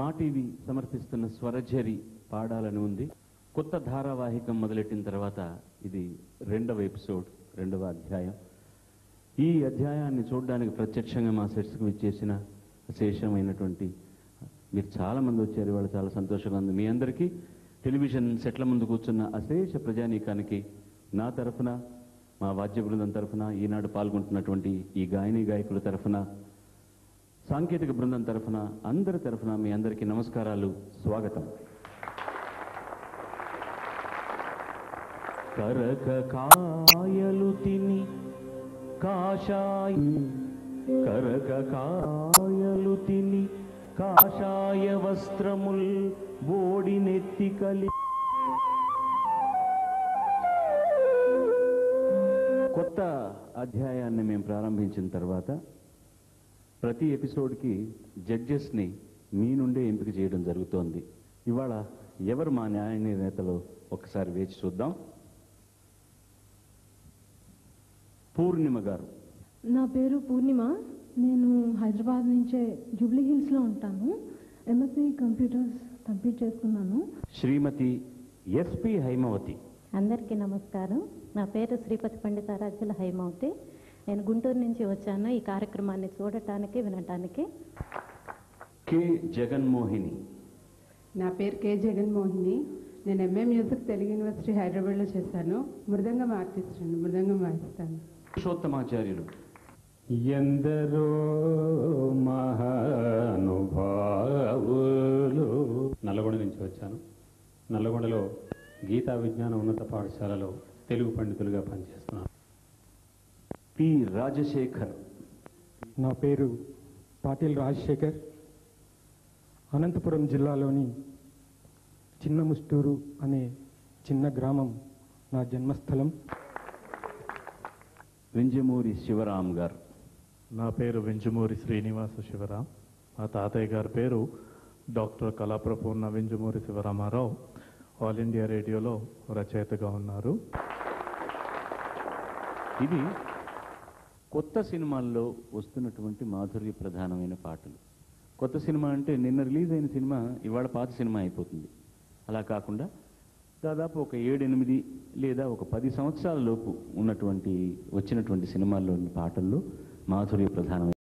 మా టీవీ సమర్పిస్తున్న స్వరఝరి పాడాలని ఉంది. కొత్త ధారావాహికం మొదలెట్టిన తర్వాత ఇది రెండవ ఎపిసోడ్, రెండవ అధ్యాయం. ఈ అధ్యాయాన్ని చూడడానికి ప్రత్యక్షంగా మా సెట్స్కి విచ్చేసిన విశేషమైనటువంటి మీరు చాలామంది వచ్చారు. ఇవాళ చాలా సంతోషంగా ఉంది. మీ అందరికీ టెలివిజన్ సెట్ల ముందు కూర్చున్న అశేష ప్రజానీకానికి నా తరఫున, మా వాద్య బృందం తరఫున, ఈనాడు పాల్గొంటున్నటువంటి ఈ గాయని గాయకుల తరఫున, సాంకేతిక బృందం తరఫున, అందరి తరఫున మీ అందరికీ నమస్కారాలు, స్వాగతం. కరక కాయలు తిని కరక కాయలు తిని కాషాయ వస్త్రముల్ బోడినెత్తి కలి. కొత్త అధ్యాయాన్ని మేము ప్రారంభించిన తర్వాత ప్రతి ఎపిసోడ్కి జడ్జెస్ని మీ నుండే ఎంపిక చేయడం జరుగుతోంది. ఇవాళ ఎవరు మా న్యాయ నిర్ణేతలో ఒకసారి వేచి చూద్దాం. పూర్ణిమ గారు. నా పేరు పూర్ణిమ. నేను హైదరాబాద్ నుంచే జూబ్లీ హిల్స్లో ఉంటాను. ఎంఎస్సి కంప్యూటర్స్ కంప్లీట్ చేసుకున్నాను. శ్రీమతి ఎస్పి హైమవతి. అందరికీ నమస్కారం. నా పేరు శ్రీపతి పండితారాజ్యుల హైమవతి. నేను గుంటూరు నుంచి వచ్చాను ఈ కార్యక్రమాన్ని చూడటానికి, వినటానికి. కె జగన్మోహిని. నా పేరు కె జగన్మోహిని. నేను ఎంఏ మ్యూజిక్ తెలుగు యూనివర్సిటీ హైదరాబాద్లో చేశాను. మృదంగం ఆర్టిస్ట్ అండి, మృదంగం వాయిస్తాను. పురుషోత్తమాచార్యులు. ఎందరో మహానుభావులు. నల్లగొండ నుంచి వచ్చాను. నల్లగొండలో గీతా విజ్ఞాన ఉన్నత పాఠశాలలో తెలుగు పండితులుగా పనిచేస్తున్నాను. పి రాజశేఖర్. నా పేరు పాటిల్ రాజశేఖర్. అనంతపురం జిల్లాలోని చిన్న ముస్తూరు అనే చిన్న గ్రామం నా జన్మస్థలం. వింజమూరి శివరాం గారు. నా పేరు వింజమూరి శ్రీనివాస శివరాం. మా తాతయ్య గారి పేరు doctor Kalaprapurna Vinjamuri Sivaramarao. All India రేడియోలో రచయితగా ఉన్నారు. ఇది కొత్త సినిమాల్లో వస్తున్నటువంటి మాధుర్య ప్రధానమైన పాటలు. కొత్త సినిమా అంటే నిన్న రిలీజ్ అయిన సినిమా ఇవాళ పాత సినిమా అయిపోతుంది. అలా కాకుండా దాదాపు ఒక 7-8 లేదా ఒక 10 సంవత్సరాల లోపు వచ్చినటువంటి సినిమాల్లోని పాటల్లో మాధుర్య ప్రధానమైన